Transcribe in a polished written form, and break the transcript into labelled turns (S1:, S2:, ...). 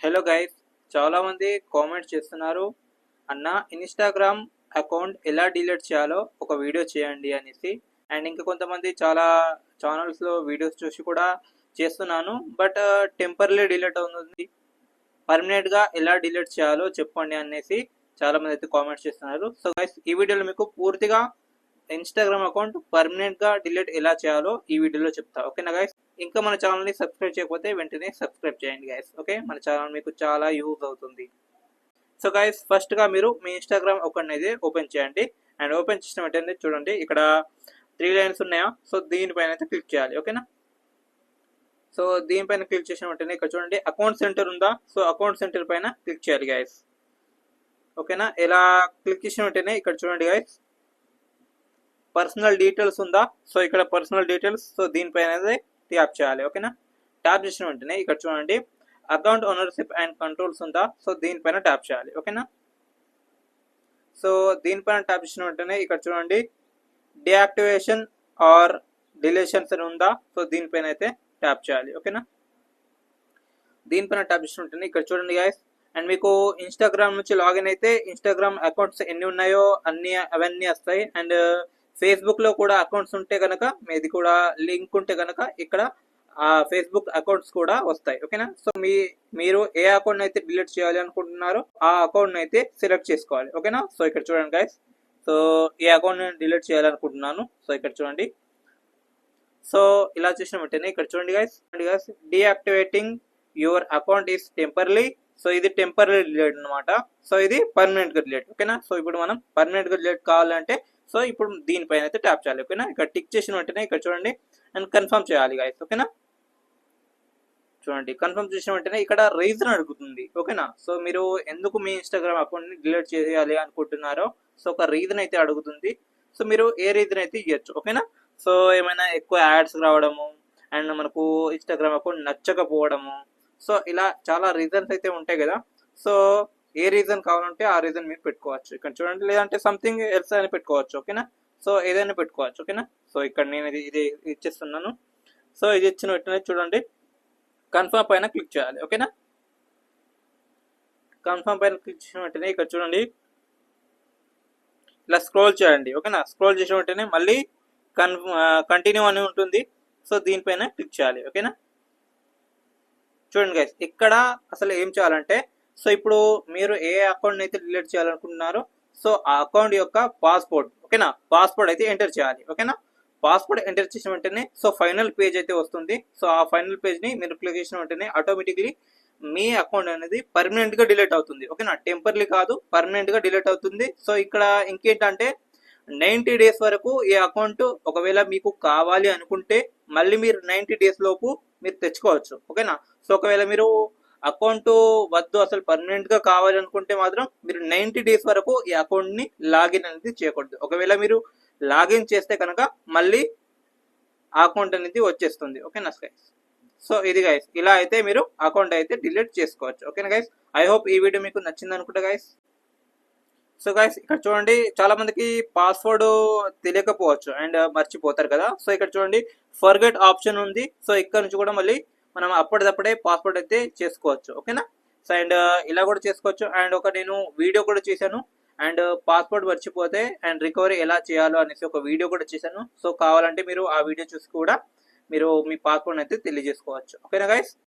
S1: Hello guys, చాలా మంది comment చేస్తున్నారు అన్న ఇన్స్టాగ్రామ్ అకౌంట్ ఎలా డిలీట్ చేయాలో ఒక వీడియో చేయండి అనేసి. అండ్ ఇంకా కొంతమంది చాలా ఛానల్స్లో వీడియోస్ చూసి కూడా చేస్తున్నాను, బట్ టెంపరరీ డిలీట్ అవుతుంది, పర్మనెంట్గా ఎలా డిలీట్ చేయాలో చెప్పండి అనేసి చాలా మంది అయితే కామెంట్స్ చేస్తున్నారు. సో గైస్, ఈ వీడియోలో మీకు పూర్తిగా ఇన్స్టాగ్రామ్ అకౌంట్ పర్మనెంట్గా డిలీట్ ఎలా చేయాలో ఈ వీడియోలో చెప్తా. ఓకేనా గైస్? ఇంకా మన ఛానల్ని సబ్స్క్రైబ్ చేయకపోతే వెంటనే సబ్స్క్రైబ్ చేయండి గైస్. ఓకే, మన ఛానల్ మీకు చాలా యూజ్ అవుతుంది. సో గైస్, ఫస్ట్గా మీరు మీ ఇన్స్టాగ్రామ్ అకౌంట్ అయితే ఓపెన్ చేయండి. అండ్ ఓపెన్ చేసిన వెంటనే చూడండి, ఇక్కడ 3 లైన్స్ ఉన్నాయా? సో దీనిపైన అయితే క్లిక్ చేయాలి. ఓకేనా? సో దీనిపైన క్లిక్ చేసిన వెంటనే ఇక్కడ చూడండి అకౌంట్ సెంటర్ ఉందా? సో అకౌంట్ సెంటర్ పైన క్లిక్ చేయాలి గైస్. ఓకేనా? ఇలా క్లిక్ చేసిన వెంటనే ఇక్కడ చూడండి గైస్, పర్సనల్ డీటెయిల్స్ ఉందా? సో ఇక్కడ పర్సనల్ డీటెయిల్స్, సో దీనిపైన ట్యాప్ చేయాలి. ఓకేనా? ట్యాప్ చేసిన వెంటనే ఇక్కడ చూడండి అకౌంట్ ఓనర్షిప్ అండ్ కంట్రోల్స్ ఉందా? సో దీనిపైన ట్యాప్ చేయాలి. ఓకేనా? సో దీనిపైన ట్యాప్ చేసిన వెంటనే ఇక్కడ చూడండి డియాక్టివేషన్ ఆర్ డిలేషన్స్ అని ఉందా? సో దీనిపైన అయితే ట్యాప్ చేయాలి. ఓకేనా? దీనిపైన ట్యాప్ చేసిన వెంటనే ఇక్కడ చూడండి గైస్, అండ్ మీకు ఇన్స్టాగ్రామ్ నుంచి లాగిన్ అయితే ఇన్స్టాగ్రామ్ అకౌంట్స్ ఎన్ని ఉన్నాయో అవన్నీ వస్తాయి. అండ్ ఫేస్బుక్ లో కూడా అకౌంట్స్ ఉంటే కనుక మీది కూడా లింక్ ఉంటే కనుక ఇక్కడ ఆ ఫేస్బుక్ అకౌంట్స్ కూడా వస్తాయి. ఓకేనా? సో మీరు ఏ అకౌంట్ అయితే డిలీట్ చేయాలి అనుకుంటున్నారో ఆ అకౌంట్ అయితే సెలెక్ట్ చేసుకోవాలి. ఓకేనా? సో ఇక్కడ చూడండి గైస్, సో ఈ అకౌంట్ నేను డిలీట్ చేయాలనుకుంటున్నాను. సో ఇక్కడ చూడండి, సో ఇలా చేసిన వెంటనే ఇక్కడ చూడండి guys, deactivating your account is temporary. So ఇది టెంపరరీ డిలీట్ అనమాట. సో ఇది పర్మనెంట్ గా డిలీట్. ఓకేనా? సో ఇప్పుడు మనం పర్మనెంట్ గా డిలీట్ కావాలంటే సో ఇప్పుడు దీనిపైన అయితే ట్యాప్ చేయాలి. ఓకేనా? ఇక్కడ టిక్ చేసిన వెంటనే ఇక్కడ చూడండి అండ్ కన్ఫర్మ్ చేయాలి గైస్. ఓకేనా? చూడండి, కన్ఫర్మ్ చేసిన వెంటనే ఇక్కడ రీజన్ అడుగుతుంది. ఓకేనా? సో మీరు ఎందుకు మీ ఇన్స్టాగ్రామ్ అకౌంట్ ని డిలీట్ చేయాలి అనుకుంటున్నారో సో ఒక రీజన్ అయితే అడుగుతుంది. సో మీరు ఏ రీజన్ అయితే ఇవ్వచ్చు. ఓకేనా? సో ఏమైనా ఎక్కువ యాడ్స్ రావడము, అండ్ మనకు ఇన్స్టాగ్రామ్ అకౌంట్ నచ్చకపోవడము, సో ఇలా చాలా రీజన్స్ అయితే ఉంటాయి కదా. సో ఏ రీజన్ కావాలంటే ఆ రీజన్ మీరు పెట్టుకోవచ్చు. ఇక్కడ చూడండి, లేదంటే సంథింగ్ ఎల్స్ అని పెట్టుకోవచ్చు. ఓకేనా? సో ఏదైనా పెట్టుకోవచ్చు. ఓకేనా? సో ఇక్కడ నేను ఇది ఇచ్చేస్తున్నాను. సో ఇది ఇచ్చిన వెంటనే చూడండి కన్ఫర్మ్ పైన క్లిక్ చేయాలి. ఓకేనా? కన్ఫర్మ్ పైన క్లిక్ చేసిన వెంటనే ఇక్కడ చూడండి ఇలా స్క్రోల్ చేయండి. ఓకేనా? స్క్రోల్ చేసిన వెంటనే మళ్ళీ కంటిన్యూ అని ఉంటుంది. సో దీనిపైన క్లిక్ చేయాలి. ఓకేనా? చూడండి గైస్, ఇక్కడ అసలు ఏం చేయాలంటే సో ఇప్పుడు మీరు ఏ అకౌంట్ అయితే డిలీట్ చేయాలనుకుంటున్నారో సో ఆ అకౌంట్ యొక్క పాస్వర్డ్, ఓకేనా, పాస్వర్డ్ అయితే ఎంటర్ చేయాలి. ఓకేనా? పాస్వర్డ్ ఎంటర్ చేసిన వెంటనే సో ఫైనల్ పేజ్ అయితే వస్తుంది. సో ఆ ఫైనల్ పేజ్ ని మీరు క్లిక్ చేసిన వెంటనే ఆటోమేటిక్లీ మీ అకౌంట్ అనేది పర్మనెంట్ గా డిలీట్ అవుతుంది. ఓకేనా? టెంపరరీ కాదు, పర్మనెంట్ గా డిలీట్ అవుతుంది. సో ఇక్కడ ఇంకేంటంటే 90 డేస్ వరకు ఈ అకౌంట్ ఒకవేళ మీకు కావాలి అనుకుంటే మళ్ళీ మీరు 90 డేస్ లోపు మీరు తెచ్చుకోవచ్చు. ఓకేనా? సో ఒకవేళ మీరు అకౌంట్ వద్దు, అసలు పర్మనెంట్ గా కావాలి అనుకుంటే మాత్రం మీరు 90 డేస్ వరకు ఈ అకౌంట్ ని లాగిన్ అనేది చేయకూడదు. ఒకవేళ మీరు లాగిన్ చేస్తే కనుక మళ్ళీ ఆ అకౌంట్ అనేది వచ్చేస్తుంది. ఓకేనా గైస్? సో ఇది గైస్, ఇలా అయితే మీరు అకౌంట్ అయితే డిలీట్ చేసుకోవచ్చు. ఓకేనా గైస్? ఐ హోప్ ఈ వీడియో మీకు నచ్చింది అనుకుంటా గైస్. సో గైస్, ఇక్కడ చూడండి చాలా మందికి పాస్వర్డ్ తెలియకపోవచ్చు అండ్ మర్చిపోతారు కదా. సో ఇక్కడ చూడండి ఫర్గెట్ ఆప్షన్ ఉంది. సో ఇక్కడ నుంచి కూడా మళ్ళీ మనం అప్పటిదప్పుడే పాస్వర్డ్ అయితే చేసుకోవచ్చు. ఓకేనా? సో అండ్ ఇలా కూడా చేసుకోవచ్చు. అండ్ ఒక నేను వీడియో కూడా చేశాను, అండ్ పాస్వర్డ్ మర్చిపోతే అండ్ రికవరీ ఎలా చేయాలో అనేసి ఒక వీడియో కూడా చేశాను. సో కావాలంటే మీరు ఆ వీడియో చూసి కూడా మీరు మీ పాస్వర్డ్ అయితే తెలియజేసుకోవచ్చు. ఓకేనా గైస్?